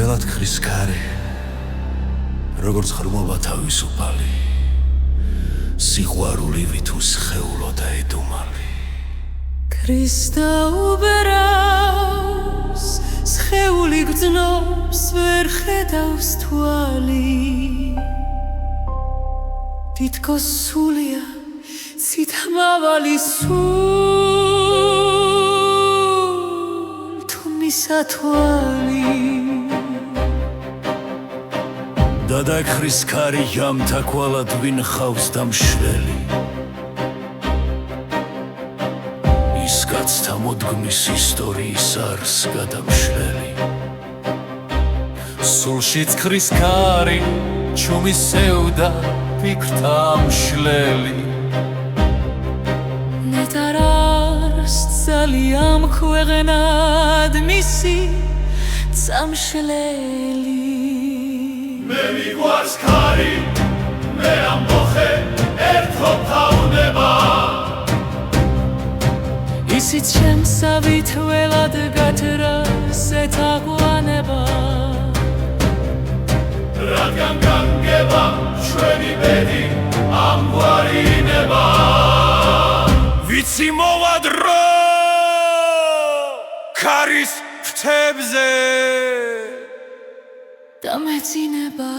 ველად ხრის ქარი, როგორც ხრმობა თავისუფალი, სიყვარული თუ სხეულო და ედუმალი. ქრისტა უბერავს, სხეული გრძნობს, ვერ ხედავს თვალი. თითქოს სულია ცითმავალი სულ თუ მისათვალი. დადაქრის ქარი ჟამთა ქვალად ვინ ხავს დამშლელი, ის კაცთა მოდგმის ისტორიის არს გადამშლელი. სულშიც ხრის ქარი ჩუმის სევდა ფიქრთა ამშლელი. ნეტარ არს ძალიან ქვეყნად მისი წამშლელი. მე მიგვარს ქარი, მე ამბოხე ერთო თავდება. ისიც შემსავით ველად გათრას ეთაგვანება. რადგან განგება ჩვენი ბედი ამგვარი ინება. ვიცი მოვა დრო ქარის ფრთებზე და მეძინება.